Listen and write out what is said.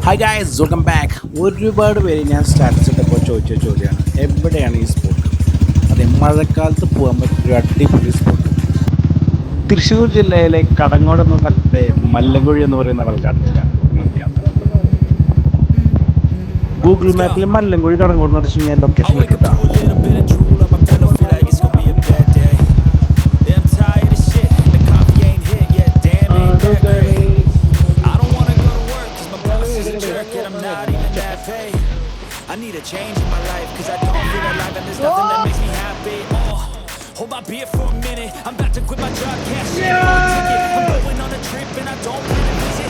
Hi guys welcome back. ഒരുപാട് പേര് ഞാൻ സ്റ്റാറ്റസ് ഇട്ടപ്പോൾ ചോദിച്ച ചോദ്യമാണ്, എവിടെയാണ് ഈ സ്പോട്ട്? അതെ, മഴക്കാലത്ത് പോകാൻ പറ്റിയൊരു അടിപൊളി സ്പോട്ട് തൃശ്ശൂർ ജില്ലയിലെ കടങ്ങോട് എന്ന സ്ഥലത്തെ മല്ലങ്കുഴി എന്ന് പറയുന്ന വെള്ളച്ചാട്ടത്തിലാണ് യാത്ര. ഗൂഗിൾ മാപ്പിൽ മല്ലങ്കുഴി കടങ്ങോട് എന്ന് വെച്ച് കഴിഞ്ഞാൽ ലൊക്കേഷൻ കിട്ടാം. I need a change in my life, cause I don't feel alive and there's nothing that makes me happy. Hold my beer for a minute, I'm about to quit my job, cash in on a ticket. I'm going on a trip and I don't plan to visit